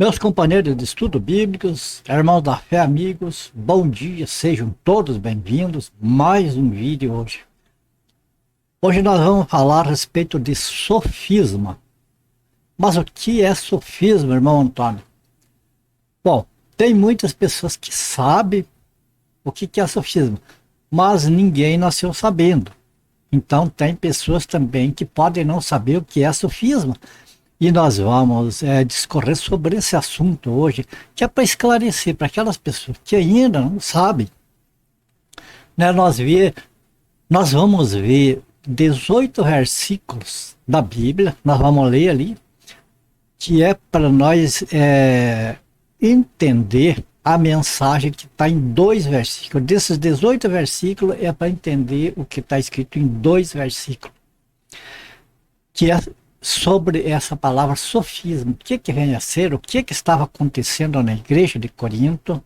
Meus companheiros de estudo bíblicos, irmãos da fé, amigos, bom dia, sejam todos bem-vindos. Mais um vídeo hoje. Hoje nós vamos falar a respeito de sofisma. Mas o que é sofisma, irmão Antônio? Bom, tem muitas pessoas que sabem o que é sofisma, mas ninguém nasceu sabendo. Então tem pessoas também que podem não saber o que é sofisma. E nós vamos discorrer sobre esse assunto hoje, que é para esclarecer para aquelas pessoas que ainda não sabem. Né, nós vamos ver 18 versículos da Bíblia, nós vamos ler ali, que é para nós entender a mensagem que está em 2 versículos. Desses 18 versículos é para entender o que está escrito em 2 versículos, que é sobre essa palavra sofisma. O que vem a ser, o que estava acontecendo na igreja de Corinto,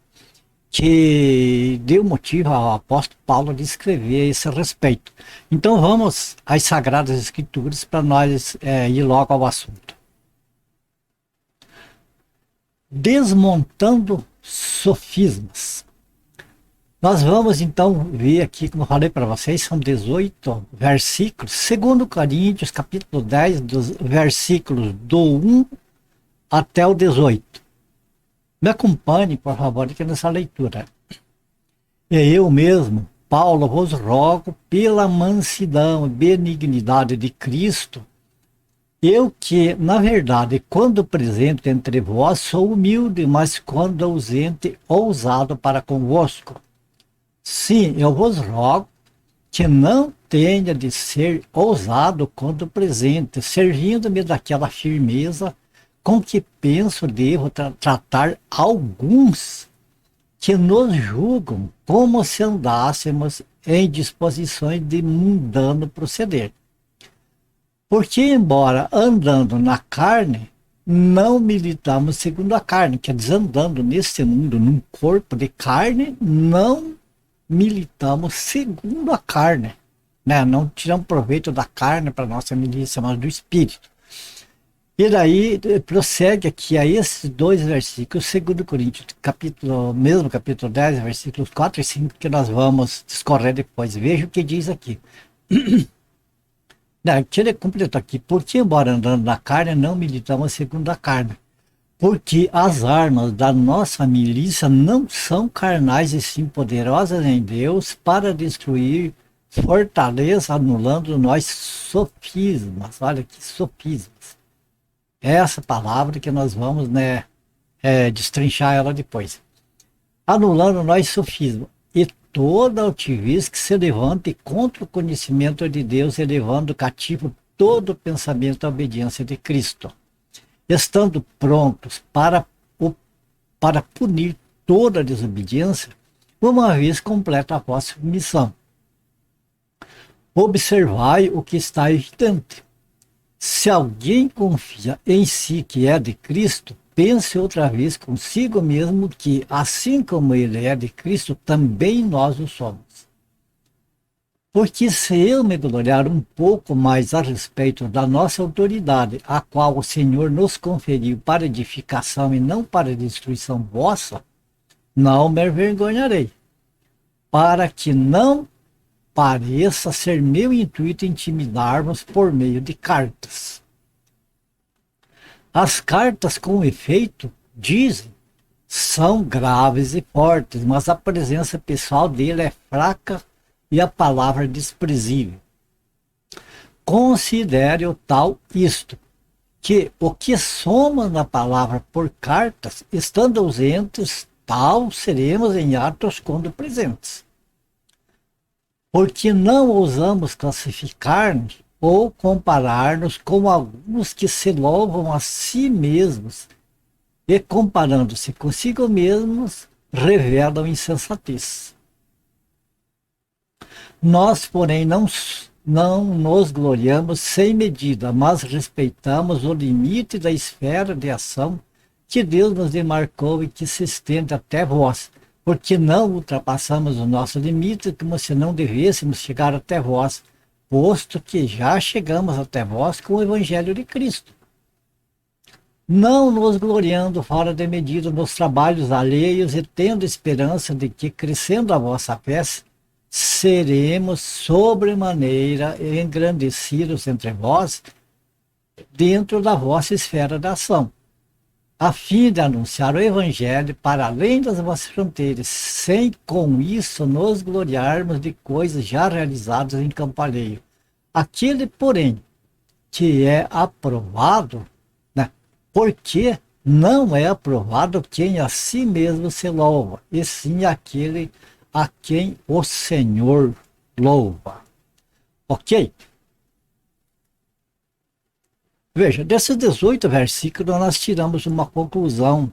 que deu motivo ao apóstolo Paulo de escrever a esse respeito. Então vamos às Sagradas Escrituras para nós ir logo ao assunto. Desmontando sofismas. Nós vamos então ver aqui, como eu falei para vocês, são 18 versículos, 2 Coríntios, capítulo 10, dos versículos do 1 até o 18. Me acompanhe, por favor, aqui nessa leitura. E eu mesmo, Paulo, vos rogo pela mansidão e benignidade de Cristo, eu que, na verdade, quando presente entre vós, sou humilde, mas quando ausente, ousado para convosco. Sim, eu vos rogo que não tenha de ser ousado quando presente, servindo-me daquela firmeza com que penso devo tratar alguns que nos julgam como se andássemos em disposições de mundano proceder. Porque, embora andando na carne, não militamos segundo a carne, quer dizer, andando nesse mundo, num corpo de carne, não militamos segundo a carne, né? Não tiramos proveito da carne para nossa milícia, mas do espírito. E daí prossegue aqui a esses 2 versículos, 2 Coríntios, capítulo 10, versículos 4 e 5, que nós vamos discorrer depois. Veja o que diz aqui. Ele completou aqui, porque embora andando na carne, não militamos segundo a carne. Porque as armas da nossa milícia não são carnais e sim poderosas em Deus para destruir fortaleza, anulando nós sofismas. Olha que sofismas. É essa palavra que nós vamos destrinchar ela depois. Anulando nós sofismas. E toda altivez que se levante contra o conhecimento de Deus, elevando cativo todo pensamento à obediência de Cristo, estando prontos para punir toda desobediência, uma vez completa a vossa missão. Observai o que está evidente. Se alguém confia em si que é de Cristo, pense outra vez consigo mesmo que, assim como ele é de Cristo, também nós o somos. Porque se eu me gloriar um pouco mais a respeito da nossa autoridade, a qual o Senhor nos conferiu para edificação e não para destruição vossa, não me envergonharei, para que não pareça ser meu intuito intimidar-vos por meio de cartas. As cartas, com efeito, dizem, são graves e fortes, mas a presença pessoal dele é fraca e a palavra desprezível. Considere o tal isto, que o que somos na palavra por cartas, estando ausentes, tal seremos em atos quando presentes. Porque não ousamos classificar-nos ou comparar-nos com alguns que se louvam a si mesmos e, comparando-se consigo mesmos, revelam insensatez. Nós, porém, não nos gloriamos sem medida, mas respeitamos o limite da esfera de ação que Deus nos demarcou e que se estende até vós, porque não ultrapassamos o nosso limite como se não devêssemos chegar até vós, posto que já chegamos até vós com o Evangelho de Cristo. não nos gloriando fora de medida nos trabalhos alheios e tendo esperança de que, crescendo a vossa fé, seremos sobremaneira engrandecidos entre vós, dentro da vossa esfera de ação, a fim de anunciar o Evangelho para além das vossas fronteiras, sem com isso nos gloriarmos de coisas já realizadas em campo alheio. Aquele, porém, que é aprovado, né? Porque não é aprovado quem a si mesmo se louva, e sim aquele a quem o Senhor louva. Ok? Veja, desses 18 versículos nós tiramos uma conclusão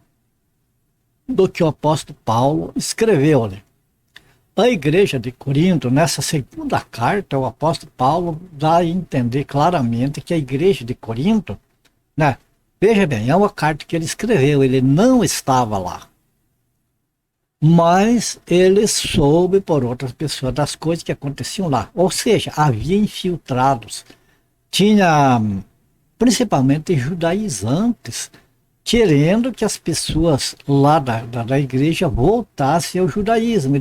do que o apóstolo Paulo escreveu, né? A igreja de Corinto, nessa segunda carta, o apóstolo Paulo dá a entender claramente que a igreja de Corinto, né? Veja bem, é uma carta que ele escreveu, ele não estava lá. Mas ele soube por outras pessoas das coisas que aconteciam lá. Ou seja, havia infiltrados. Tinha principalmente judaizantes, querendo que as pessoas lá da igreja voltassem ao judaísmo. E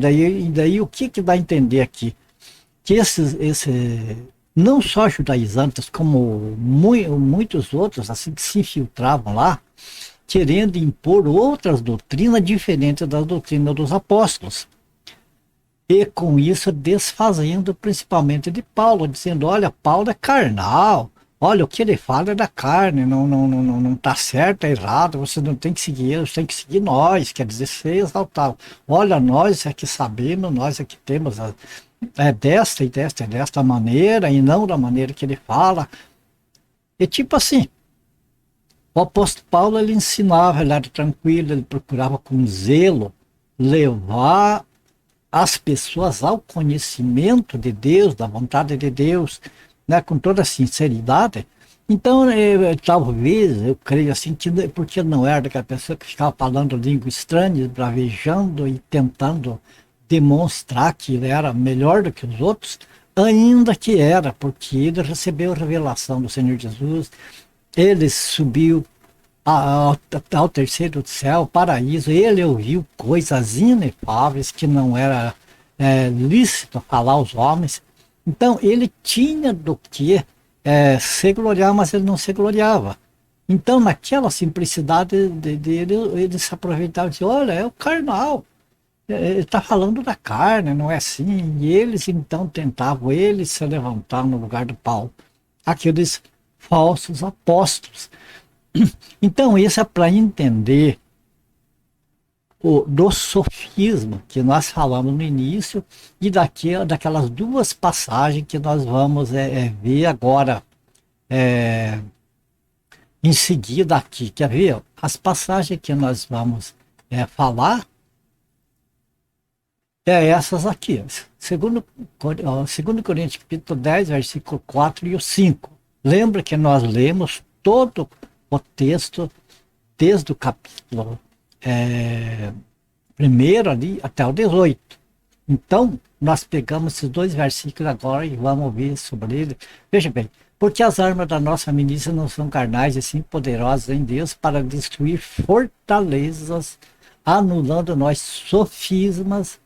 daí o que dá a entender aqui? Que não só judaizantes, como muitos outros, assim, que se infiltravam lá, querendo impor outras doutrinas diferentes da doutrina dos apóstolos. E com isso desfazendo principalmente de Paulo, dizendo, olha, Paulo é carnal, olha, o que ele fala é da carne, não tá certo, é errado, você não tem que seguir ele, você tem que seguir nós, quer dizer, ser exaltado. Olha, nós é que sabemos, nós é que temos desta maneira, e não da maneira que ele fala. E tipo assim, o apóstolo Paulo, ele ensinava, ele era tranquilo, ele procurava com zelo levar as pessoas ao conhecimento de Deus, da vontade de Deus, né, com toda sinceridade. Então, talvez, eu creio assim, que porque não era daquela pessoa que ficava falando língua estranha, bravejando e tentando demonstrar que ele era melhor do que os outros, ainda que era, porque ele recebeu a revelação do Senhor Jesus, ele subiu ao terceiro céu, paraíso, ele ouviu coisas inefáveis que não era lícito falar aos homens. Então ele tinha do que se gloriar, mas ele não se gloriava. Então naquela simplicidade dele, ele se aproveitava e dizia, olha, é o carnal, ele está falando da carne, não é assim? E eles então tentavam, eles se levantar no lugar do Paulo, aqueles falsos apóstolos. Então, isso é para entender do sofisma que nós falamos no início e daquelas duas passagens que nós vamos ver agora em seguida aqui. Quer ver? As passagens que nós vamos falar essas aqui. Segundo Coríntios capítulo 10, versículo 4 e o 5. Lembra que nós lemos todo o texto desde o capítulo primeiro ali até o 18. Então, nós pegamos esses dois versículos agora e vamos ouvir sobre ele. Veja bem, porque as armas da nossa milícia não são carnais e sim poderosas em Deus para destruir fortalezas, anulando nós sofismas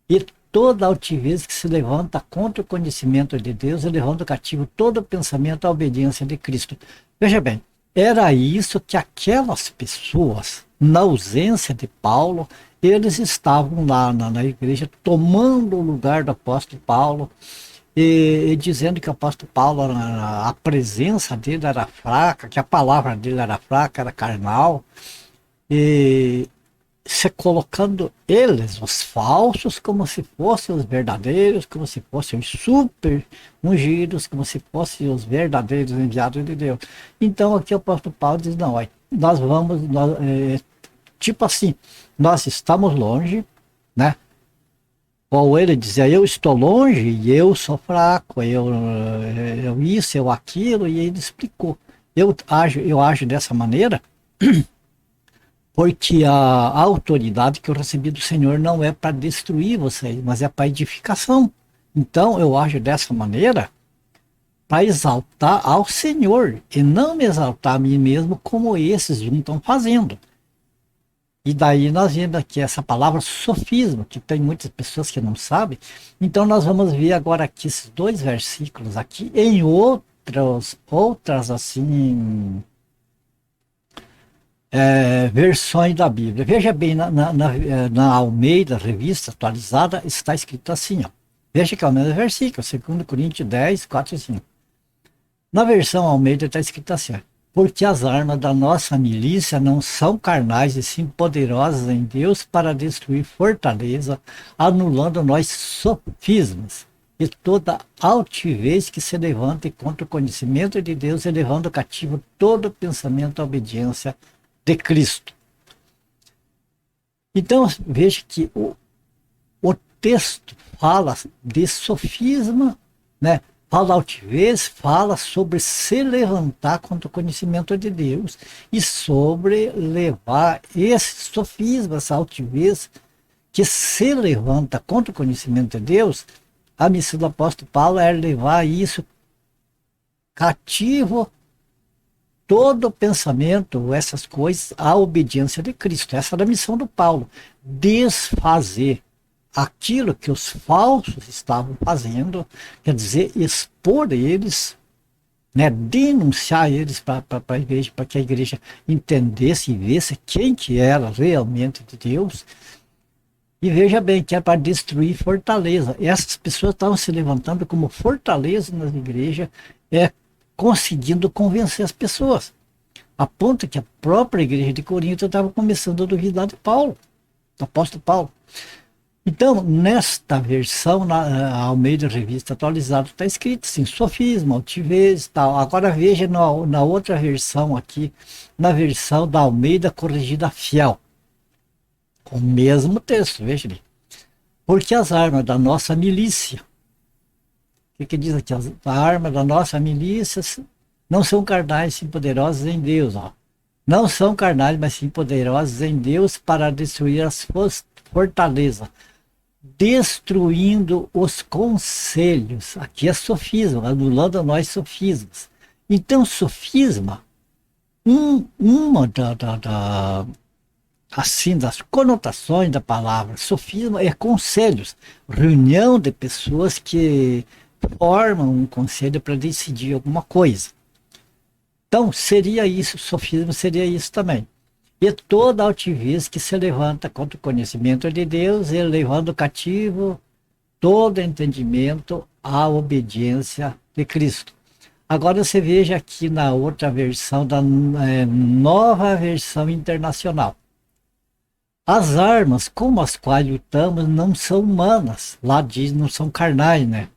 e toda altivez que se levanta contra o conhecimento de Deus e levando cativo todo pensamento à obediência de Cristo. Veja bem, era isso que aquelas pessoas, na ausência de Paulo, eles estavam lá na igreja tomando o lugar do apóstolo Paulo e dizendo que o apóstolo Paulo, a presença dele era fraca, que a palavra dele era fraca, era carnal, e se colocando eles, os falsos, como se fossem os verdadeiros, como se fossem os super ungidos, como se fossem os verdadeiros enviados de Deus. Então aqui o apóstolo Paulo diz, não, nós vamos, tipo assim, nós estamos longe, né? Ou ele dizia, eu estou longe e eu sou fraco, eu isso, eu aquilo, e ele explicou. Eu ajo dessa maneira porque a autoridade que eu recebi do Senhor não é para destruir vocês, mas é para edificação. Então eu ajo dessa maneira para exaltar ao Senhor e não me exaltar a mim mesmo como esses um estão fazendo. E daí nós vemos aqui essa palavra sofisma, que tem muitas pessoas que não sabem. Então nós vamos ver agora aqui esses dois versículos aqui em outras assim versões da Bíblia. Veja bem, na Almeida, revista atualizada, está escrito assim, ó. Veja que é o mesmo versículo, 2 Coríntios 10, 4 e 5. Na versão Almeida está escrito assim, ó, porque as armas da nossa milícia não são carnais e sim poderosas em Deus para destruir fortaleza, anulando nós sofismas e toda altivez que se levanta contra o conhecimento de Deus e levando cativo todo pensamento à obediência de Cristo. Então veja que o texto fala de sofisma, né? Fala altivez, fala sobre se levantar contra o conhecimento de Deus e sobre levar esse sofisma, essa altivez que se levanta contra o conhecimento de Deus. A missão do apóstolo Paulo é levar isso cativo, todo pensamento, essas coisas, à obediência de Cristo. Essa era a missão do Paulo, desfazer aquilo que os falsos estavam fazendo, quer dizer, expor eles, né, denunciar eles para a igreja, para que a igreja entendesse e visse quem que era realmente de Deus. E veja bem que é para destruir fortaleza. Essas pessoas estavam se levantando como fortaleza nas igrejas, conseguindo convencer as pessoas, a ponto que a própria igreja de Corinto estava começando a duvidar de Paulo, do apóstolo Paulo. Então, nesta versão, na Almeida Revista Atualizada, está escrito assim, sofisma, altivez e tal. Agora veja na outra versão aqui, na versão da Almeida Corrigida Fiel. O mesmo texto, veja ali. Porque as armas da nossa milícia, o que diz aqui? As armas da nossa milícia não são carnais, sim poderosas em Deus. Ó. Não são carnais, mas sim poderosas em Deus para destruir as fortalezas, destruindo os conselhos. Aqui é sofisma, anulando nós sofismas. Então, sofisma, uma assim, das conotações da palavra sofisma é conselhos, reunião de pessoas que formam um conselho para decidir alguma coisa. Então, seria isso, sofisma seria isso também. E toda altivez que se levanta contra o conhecimento de Deus, ele levando cativo todo entendimento à obediência de Cristo. Agora você veja aqui na outra versão, da nova versão internacional. As armas com as quais lutamos não são humanas, lá diz não são carnais, né?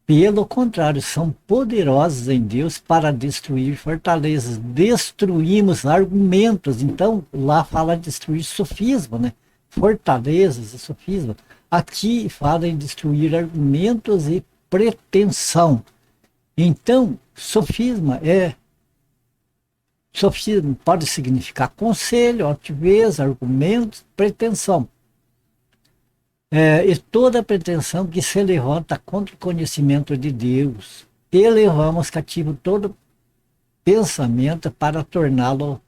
Pelo contrário, são poderosos em Deus para destruir fortalezas. Destruímos argumentos. Então, lá fala de destruir sofisma, né? Fortalezas e sofisma. Aqui fala em destruir argumentos e pretensão. Então, sofisma pode significar conselho, altivez, argumentos, pretensão. E toda pretensão que se levanta contra o conhecimento de Deus, e levamos cativo todo pensamento para torná-lo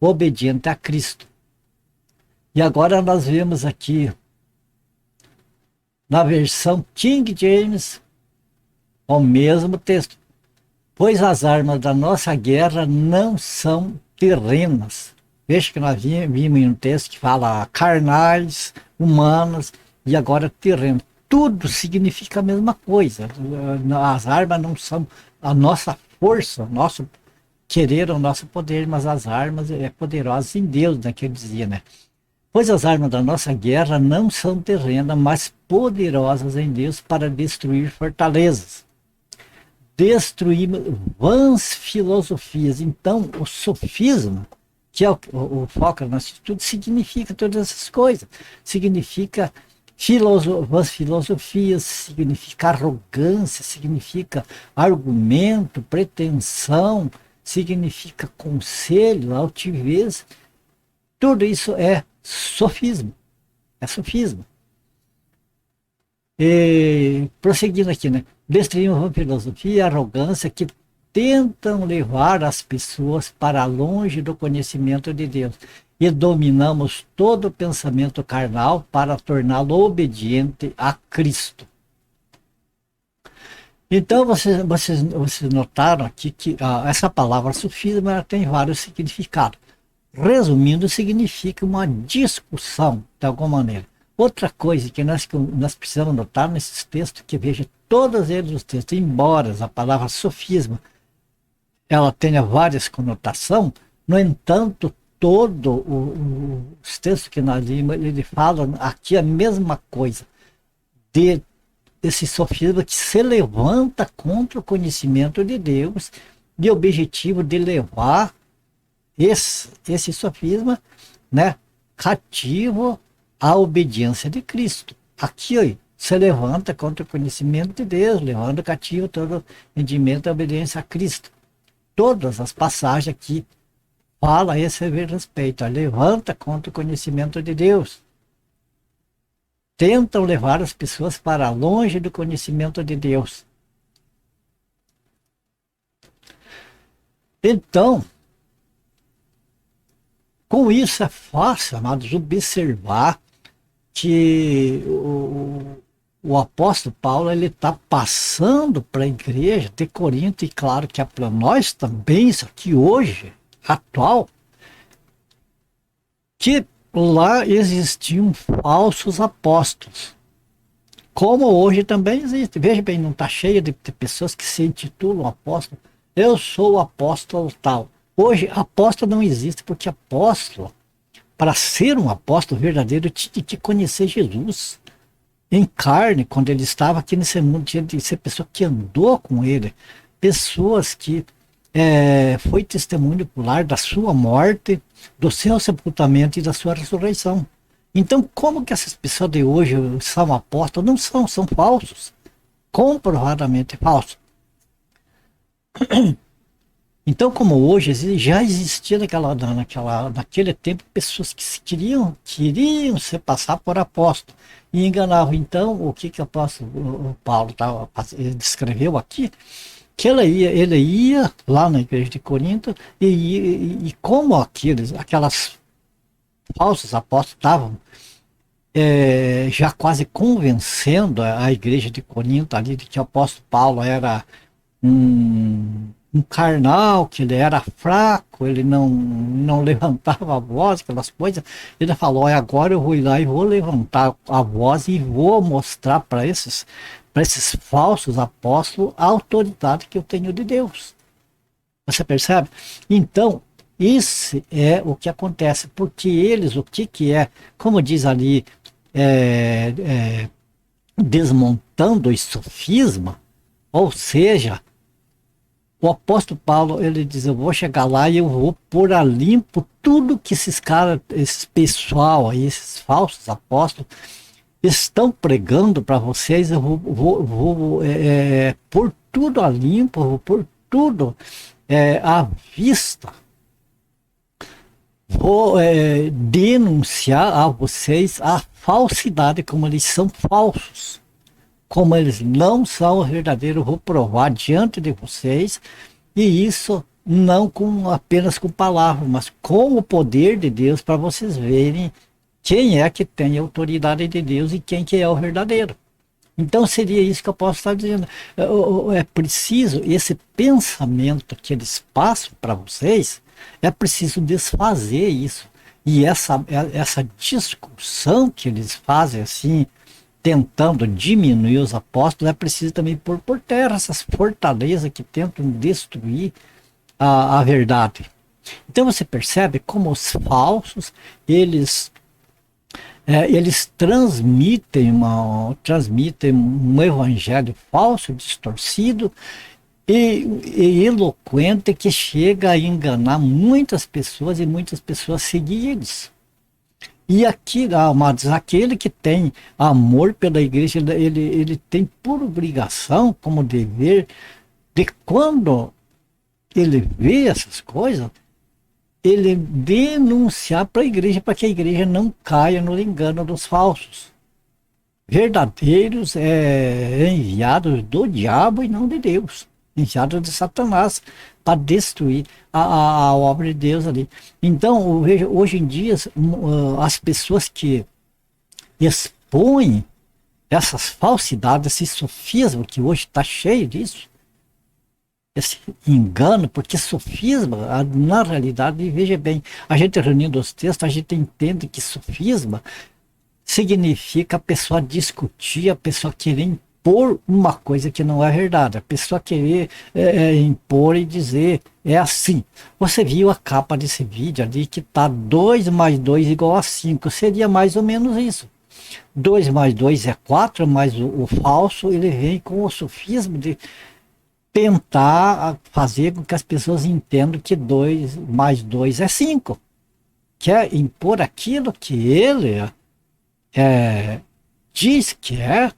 obediente a Cristo. E agora nós vemos aqui, na versão King James, o mesmo texto. Pois as armas da nossa guerra não são terrenas. Veja que nós vimos em um texto que fala carnais, humanas, e agora terreno. Tudo significa a mesma coisa. As armas não são a nossa força, o nosso querer, o nosso poder, mas as armas é poderosas em Deus, né, que eu dizia, né? Pois as armas da nossa guerra não são terrenas, mas poderosas em Deus para destruir fortalezas. Destruir vãs filosofias. Então, o sofisma, que é o foco do nosso estudo, significa todas essas coisas. Significa vãs filosofias, significa arrogância, significa argumento, pretensão, significa conselho, altivez. Tudo isso é sofisma. É sofisma. E, prosseguindo aqui, né? Destruímos a filosofia e a arrogância que tentam levar as pessoas para longe do conhecimento de Deus. E dominamos todo o pensamento carnal para torná-lo obediente a Cristo. Então, vocês notaram aqui que essa palavra sofisma ela tem vários significados. Resumindo, significa uma discussão, de alguma maneira. Outra coisa que nós precisamos notar nesses textos, que veja todos eles os textos, embora a palavra sofisma ela tenha várias conotações, no entanto, todos os textos que nós vimos, ele fala aqui a mesma coisa, desse sofisma que se levanta contra o conhecimento de Deus, de objetivo de levar esse sofisma, né, cativo à obediência de Cristo. Aqui, ó, se levanta contra o conhecimento de Deus, levando cativo todo o entendimento à obediência a Cristo. Todas as passagens aqui falam a esse respeito, ó, levanta contra o conhecimento de Deus. Tentam levar as pessoas para longe do conhecimento de Deus. Então, com isso é fácil, amados, observar que o apóstolo Paulo ele está passando para a igreja de Corinto, e claro que é para nós também, isso aqui hoje, atual, que lá existiam falsos apóstolos. Como hoje também existe. Veja bem, não está cheio de pessoas que se intitulam apóstolo. Eu sou o apóstolo tal. Hoje, apóstolo não existe, porque apóstolo, para ser um apóstolo verdadeiro, tinha que conhecer Jesus em carne, quando ele estava aqui nesse mundo, tinha de ser pessoa que andou com ele, pessoas que foi testemunho ocular da sua morte, do seu sepultamento e da sua ressurreição. Então, como que essas pessoas de hoje são apóstolos? Não são, são falsos, comprovadamente falsos. Então, como hoje, já existia naquele tempo pessoas que queriam se passar por apóstolo e enganavam. Então, o que o apóstolo Paulo descreveu aqui, que ele ia lá na igreja de Corinto e como aquelas falsos apóstolos estavam já quase convencendo a igreja de Corinto ali de que o apóstolo Paulo era um carnal, que ele era fraco, ele não levantava a voz, aquelas coisas. Ele falou: agora eu vou ir lá e vou levantar a voz e vou mostrar para esses falsos apóstolos a autoridade que eu tenho de Deus. Você percebe? Então, isso é o que acontece, porque eles, o que é, como diz ali, desmontando o sofisma, ou seja, o apóstolo Paulo, ele diz: eu vou chegar lá e eu vou pôr a limpo tudo que esses caras, esse pessoal aí, esses falsos apóstolos, estão pregando para vocês. Eu vou pôr tudo a limpo, vou pôr tudo à vista. Vou denunciar a vocês a falsidade, como eles são falsos. Como eles não são verdadeiros, vou provar diante de vocês, e isso não apenas com palavras, mas com o poder de Deus, para vocês verem quem é que tem a autoridade de Deus e quem que é o verdadeiro. Então seria isso que eu posso estar dizendo. É preciso, esse pensamento que eles passam para vocês, é preciso desfazer isso. E essa discussão que eles fazem assim, tentando diminuir os apóstolos, é preciso também pôr por terra essas fortalezas que tentam destruir a verdade. Então você percebe como os falsos, eles transmitem um evangelho falso, distorcido e eloquente, que chega a enganar muitas pessoas, e muitas pessoas seguem eles. E aqui, amados, aquele que tem amor pela igreja, ele tem por obrigação, como dever, de quando ele vê essas coisas, ele denunciar para a igreja, para que a igreja não caia no engano dos falsos. verdadeiros enviados do diabo e não de Deus, enviados de Satanás para destruir a obra de Deus ali. Então, eu vejo, hoje em dia, as pessoas que expõem essas falsidades, esse sofisma que hoje está cheio disso, esse engano, porque sofisma, na realidade, veja bem, a gente reunindo os textos, a gente entende que sofisma significa a pessoa discutir, a pessoa querer impor uma coisa que não é verdade, a pessoa querer impor e dizer, é assim. Você viu a capa desse vídeo ali que tá 2 mais 2 igual a 5, seria mais ou menos isso. 2 mais 2 é 4, mas o falso ele vem com o sofisma de tentar fazer com que as pessoas entendam que 2 mais 2 é 5. Quer impor aquilo que ele diz que é,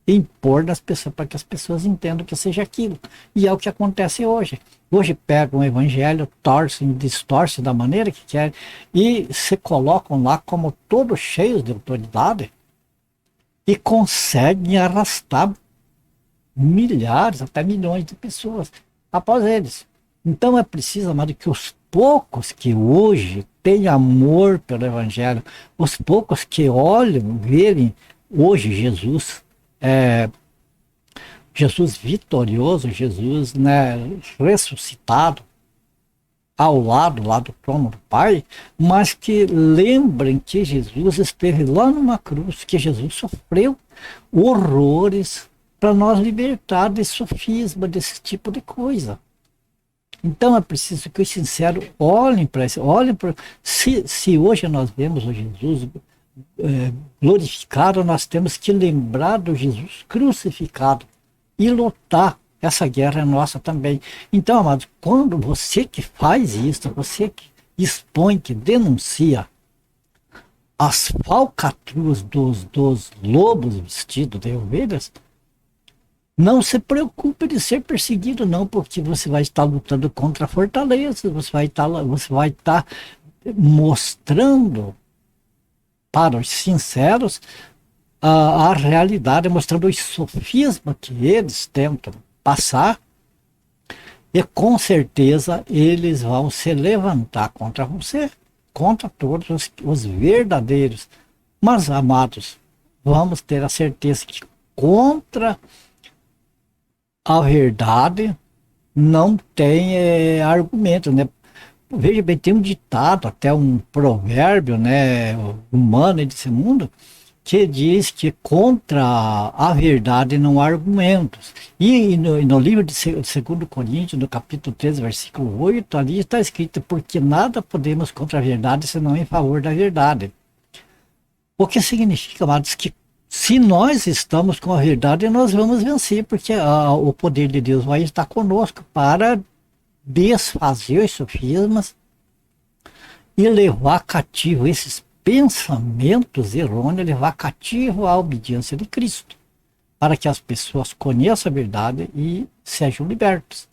impor nas pessoas para que as pessoas entendam que seja aquilo. E é o que acontece hoje. Hoje pegam o evangelho, torcem, distorcem da maneira que querem e se colocam lá como todos cheios de autoridade e conseguem arrastar milhares, até milhões de pessoas após eles. Então é preciso, amado, que os poucos que hoje têm amor pelo evangelho, os poucos que olham, verem hoje Jesus vitorioso, Jesus, né, ressuscitado ao lado lá do trono do Pai, mas que lembrem que Jesus esteve lá numa cruz, que Jesus sofreu horrores para nós libertar desse sofisma, desse tipo de coisa. Então é preciso que os sinceros olhem para isso, olhem para. Se hoje nós vemos o Jesus glorificado, nós temos que lembrar do Jesus crucificado e lutar. Essa guerra é nossa também. Então, amados, quando você que faz isso, você que expõe, que denuncia as falcatruas dos lobos vestidos de ovelhas, não se preocupe de ser perseguido, não, porque você vai estar lutando contra a fortaleza, você vai estar mostrando para os sinceros a realidade, mostrando os sofismas que eles tentam passar, e com certeza eles vão se levantar contra você, contra todos os verdadeiros. Mas, amados, vamos ter a certeza que contra a verdade não tem argumento, né? Veja bem, tem um ditado, até um provérbio, né, humano desse mundo, que diz que contra a verdade não há argumentos. E no livro de 2 Coríntios, no capítulo 13, versículo 8, ali está escrito, porque nada podemos contra a verdade, senão em favor da verdade. O que significa, amados, que se nós estamos com a verdade, nós vamos vencer, porque o poder de Deus vai estar conosco para desfazer os sofismas e levar cativo esses pensamentos errôneos, levar cativo a obediência de Cristo, para que as pessoas conheçam a verdade e sejam libertas.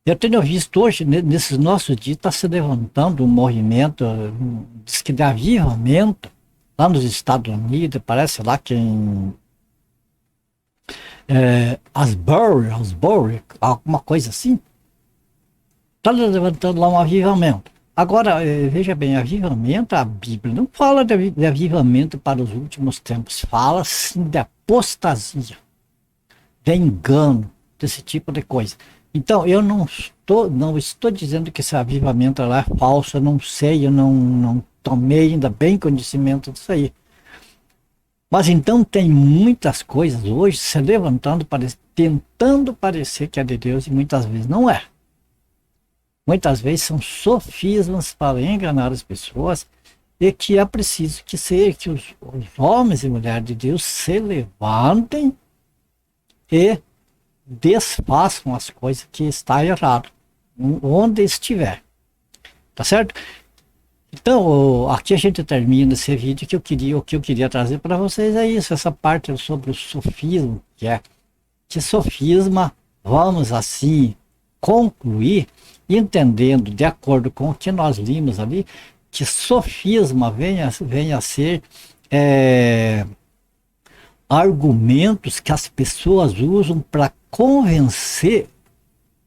Eu tenho visto hoje, nesses nossos dias, está se levantando um movimento, diz que de avivamento, lá nos Estados Unidos, parece lá que em Asbury, alguma coisa assim, está levantando lá um avivamento. Agora, veja bem, avivamento, a Bíblia não fala de avivamento para os últimos tempos, fala sim de apostasia, de engano, desse tipo de coisa. Então, eu não estou dizendo que esse avivamento lá é falso, eu não sei, eu não tomei ainda bem conhecimento disso aí. Mas então tem muitas coisas hoje se levantando, tentando parecer que é de Deus e muitas vezes não é. Muitas vezes são sofismas para enganar as pessoas e que é preciso que os homens e mulheres de Deus se levantem e desfaçam as coisas que está errado, onde estiver. Tá certo? Então, aqui a gente termina esse vídeo o que eu queria trazer para vocês é isso, essa parte sobre o sofisma, que sofisma, vamos assim concluir, entendendo, de acordo com o que nós limos ali, que sofisma venha a ser argumentos que as pessoas usam para convencer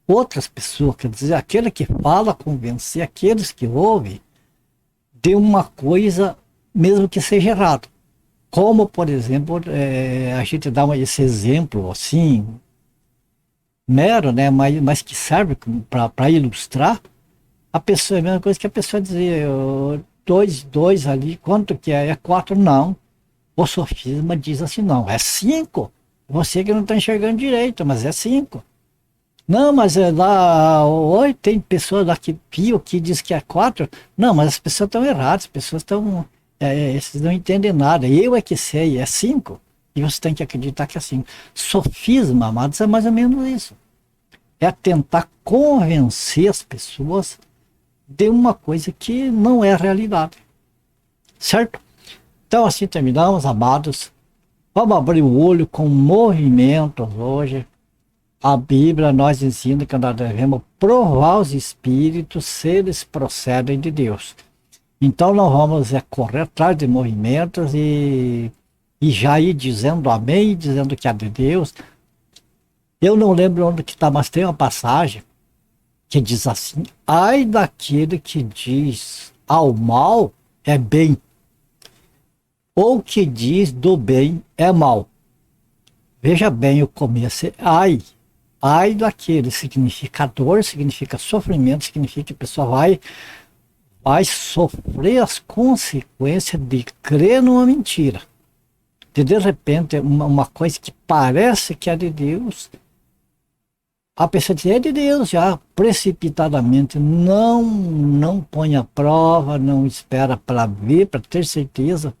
outras pessoas, quer dizer, aquele que fala convencer aqueles que ouvem de uma coisa, mesmo que seja errado. Como, por exemplo, a gente dá esse exemplo assim, mero, né, mas que serve para ilustrar, a pessoa, é a mesma coisa que a pessoa dizer, dois ali, quanto que é? É 4? Não. O sofisma diz assim, não, é 5. Você que não está enxergando direito, mas é 5. Não, mas é lá, oi, tem pessoas lá que pio que diz que é 4. Não, mas as pessoas estão erradas, as pessoas estão, vocês não entendem nada. Eu é que sei, é 5. E você tem que acreditar que é 5. Sofisma, amados, é mais ou menos isso. É tentar convencer as pessoas de uma coisa que não é a realidade. Certo? Então assim terminamos, amados. Vamos abrir o olho com movimentos hoje. A Bíblia nos ensina que nós devemos provar os espíritos se eles procedem de Deus. Então nós vamos correr atrás de movimentos e já ir dizendo amém, dizendo que é de Deus. Eu não lembro onde que está, mas tem uma passagem que diz assim: ai daquele que diz ao mal é bem, ou que diz do bem é mal. Veja bem o começo, ai. Ai daquele significa dor, significa sofrimento, significa que a pessoa vai sofrer as consequências de crer numa mentira. De repente, uma coisa que parece que é de Deus, a pessoa diz, é de Deus, já precipitadamente não põe a prova, não espera para ver, para ter certeza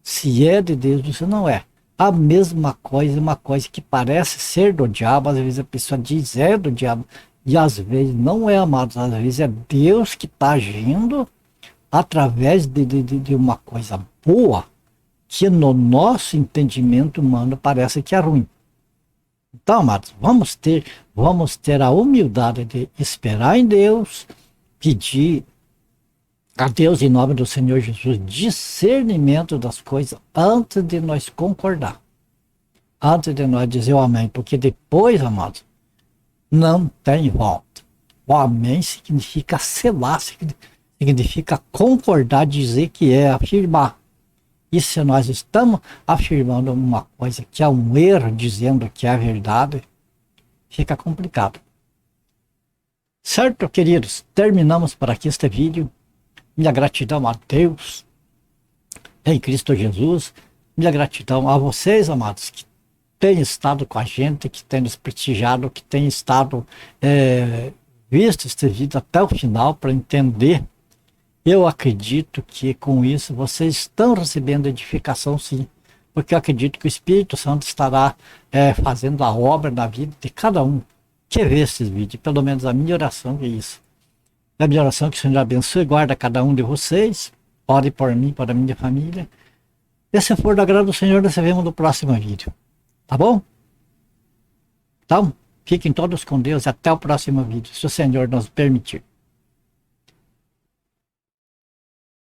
se é de Deus ou se não é. A mesma coisa, uma coisa que parece ser do diabo, às vezes a pessoa diz é do diabo, e às vezes não é, amados, às vezes é Deus que está agindo através de uma coisa boa, que no nosso entendimento humano parece que é ruim. Então, amados, vamos ter a humildade de esperar em Deus, pedir a Deus, em nome do Senhor Jesus, discernimento das coisas antes de nós concordar. Antes de nós dizer o amém. Porque depois, amados, não tem volta. O amém significa selar, significa concordar, dizer que é, afirmar. E se nós estamos afirmando uma coisa que é um erro, dizendo que é verdade, fica complicado. Certo, queridos? Terminamos por aqui este vídeo. Minha gratidão a Deus, em Cristo Jesus. Minha gratidão a vocês, amados, que têm estado com a gente, que têm nos prestigiado, que têm estado visto este vídeo até o final para entender. Eu acredito que com isso vocês estão recebendo edificação, sim, porque eu acredito que o Espírito Santo estará fazendo a obra na vida de cada um que vê esses vídeos. Pelo menos a minha oração é isso. A minha oração é que o Senhor abençoe e guarda cada um de vocês. Ore por mim, por a minha família. E se for do agrado do Senhor, nós vemos no próximo vídeo. Tá bom? Então, fiquem todos com Deus e até o próximo vídeo, se o Senhor nos permitir.